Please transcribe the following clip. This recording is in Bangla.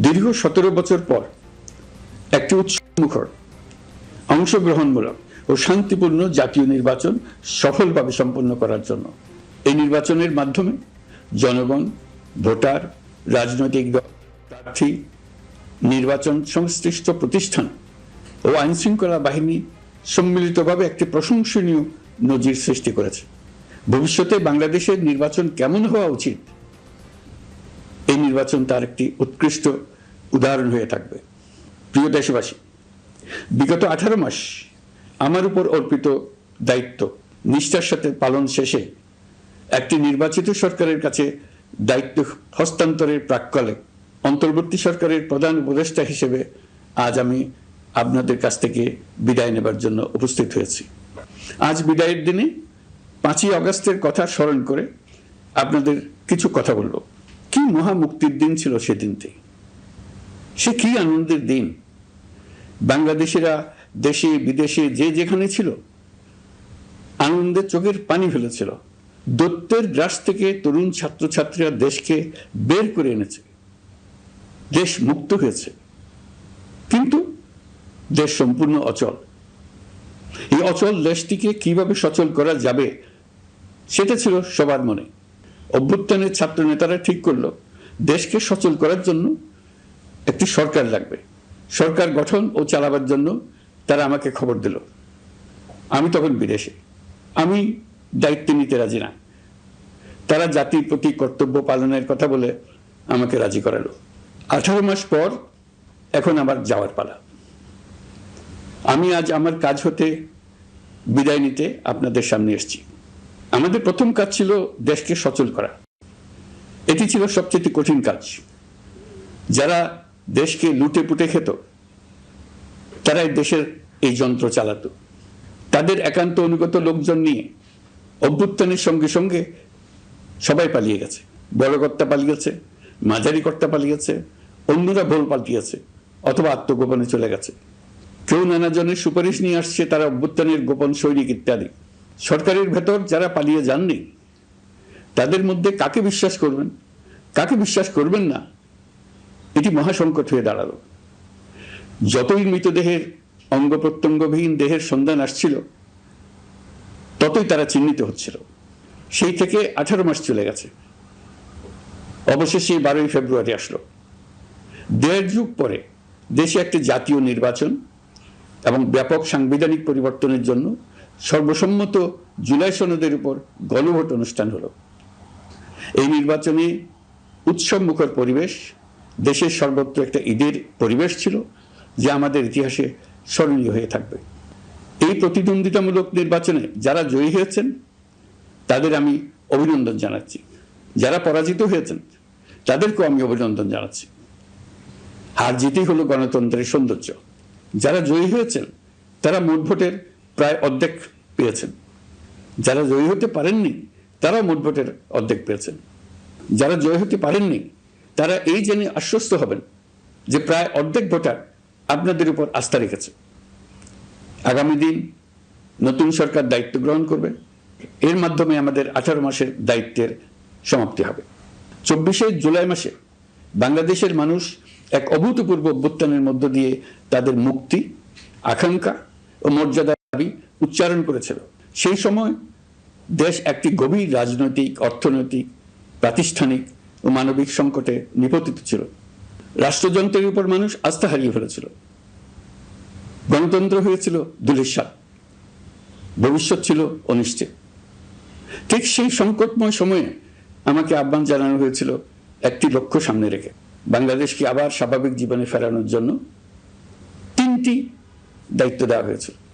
দীর্ঘ 17 বছর পর একটি উৎসবমুখর, অংশগ্রহণমূলক ও শান্তিপূর্ণ জাতীয় নির্বাচন সফলভাবে সম্পন্ন করার জন্য এই নির্বাচনের মাধ্যমে জনগণ, ভোটার, রাজনৈতিক দল, প্রার্থী, নির্বাচন সংশ্লিষ্ট প্রতিষ্ঠান ও আইনশৃঙ্খলা বাহিনী সম্মিলিতভাবে একটি প্রশংসনীয় নজির সৃষ্টি করেছে। ভবিষ্যতে বাংলাদেশের নির্বাচন কেমন হওয়া উচিত, এই নির্বাচন তার একটি উৎকৃষ্ট উদাহরণ হয়ে থাকবে। প্রিয় দেশবাসী, বিগত 18 মাস আমার উপর অর্পিত দায়িত্ব নিষ্ঠার সাথে পালন শেষে একটি নির্বাচিত সরকারের কাছে দায়িত্ব হস্তান্তরের প্রাক্কালে অন্তর্বর্তী সরকারের প্রধান উপদেষ্টা হিসেবে আজ আমি আপনাদের কাছ থেকে বিদায় নেবার জন্য উপস্থিত হয়েছি। আজ বিদায়ের দিনে 5ই আগস্টের কথা স্মরণ করে আপনাদের কিছু কথা বলবো। কি মহা মুক্তির দিন ছিল সেদিনটি, সে কি আনন্দের দিন। বাংলাদেশিরা দেশে বিদেশে যে যেখানে ছিল আনন্দে চোখের পানি ফেলেছিল। দৈত্যের গ্রাস থেকে তরুণ ছাত্রছাত্রীরা দেশকে বের করে এনেছে, দেশ মুক্ত হয়েছে। কিন্তু দেশ সম্পূর্ণ অচল। এই অচল দেশটিকে কিভাবে সচল করা যাবে সেটা ছিল সবার মনে। অভ্যুত্থানের ছাত্র নেতারা ঠিক করলো দেশকে সচল করার জন্য একটি সরকার লাগবে। সরকার গঠন ও চালাবার জন্য তারা আমাকে খবর দিল। আমি তখন বিদেশে, আমি দায়িত্ব নিতে রাজি না। তারা জাতির প্রতি কর্তব্য পালনের কথা বলে আমাকে রাজি করালো। 18 মাস পর এখন আমার যাওয়ার পালা। আমি আজ আমার কাজ হতে বিদায় নিতে আপনাদের সামনে এসেছি। আমাদের প্রথম কাজ ছিল দেশকে সচল করা। এটি ছিল সবচেয়ে কঠিন কাজ। যারা দেশকে লুটে পুটে খেত তারাই দেশের এই যন্ত্র চালাতো। তাদের একান্ত অনুগত লোকজন নিয়ে অভ্যুত্থানের সঙ্গে সঙ্গে সবাই পালিয়ে গেছে। বড় কর্তা পালিয়েছে, মাঝারি কর্তা পালিয়েছে, অন্যরা ভোল পাল্টিয়েছে অথবা আত্মগোপনে চলে গেছে। কেউ নানা জনের সুপারিশ নিয়ে আসছে, তারা অভ্যুত্থানের গোপন সৈনিক ইত্যাদি। সরকারের ভেতর যারা পালিয়ে যাননি তাদের মধ্যে কাকে বিশ্বাস করবেন, কাকে বিশ্বাস করবেন না, এটি মহাসংকট হয়ে দাঁড়ালো। যতই মৃতদেহের অঙ্গ প্রত্যঙ্গবিহীন দেহের সন্ধান আসছিল ততই তারা চিহ্নিত হচ্ছিল। সেই থেকে 18 মাস চলে গেছে। অবশেষে 12ই ফেব্রুয়ারি আসলো। 1.5 যুগ পরে দেশে একটি জাতীয় নির্বাচন এবং ব্যাপক সাংবিধানিক পরিবর্তনের জন্য সর্বসম্মত জুলাই সনদের উপর গণভোট অনুষ্ঠান হলো। এই নির্বাচনে উৎসব মুখর পরিবেশ, দেশের সর্বত্র একটা ঈদের পরিবেশ ছিল যা আমাদের ইতিহাসে স্মরণীয় হয়ে থাকবে। এই প্রতিদ্বন্দ্বিতামূলক নির্বাচনে যারা জয়ী হয়েছেন তাদের আমি অভিনন্দন জানাচ্ছি। যারা পরাজিত হয়েছেন তাদেরকেও আমি অভিনন্দন জানাচ্ছি। হার জিতই হলো গণতন্ত্রের সৌন্দর্য। যারা জয়ী হয়েছেন তারা মোট ভোটের প্রায় অর্ধেক পেয়েছেন। যারা জয়ী হতে পারেননি তারাও মোট ভোটের অর্ধেক পেয়েছেন। যারা জয়ী হতে পারেননি তারা এই জেনে আশ্বস্ত হবেন যে প্রায় অর্ধেক ভোটার আপনাদের উপর আস্থা রেখেছে। আগামী দিন নতুন সরকার দায়িত্ব গ্রহণ করবে। এর মাধ্যমে আমাদের 18 মাসের দায়িত্বের সমাপ্তি হবে। 24শে জুলাই মাসে বাংলাদেশের মানুষ এক অভূতপূর্ব অভ্যুত্থানের মধ্য দিয়ে তাদের মুক্তি, আকাঙ্ক্ষা ও মর্যাদা দাবি উচ্চারণ করেছিল। সেই সময় দেশ একটি গভীর রাজনৈতিক, অর্থনৈতিক, প্রাতিষ্ঠানিক ও মানবিক সংকটে নিপতিত ছিল। রাষ্ট্রযন্ত্রের উপর মানুষ আস্থা হারিয়ে ফেলেছিল। গণতন্ত্র হয়েছিল ধূলিসাৎ, ভবিষ্যৎ ছিল অনিশ্চিত। ঠিক সেই সংকটময় সময়ে আমাকে আহ্বান জানানো হয়েছিল একটি লক্ষ্য সামনে রেখে বাংলাদেশকে আবার স্বাভাবিক জীবনে ফেরানোর জন্য 3টি দায়িত্ব দেওয়া হয়েছিল।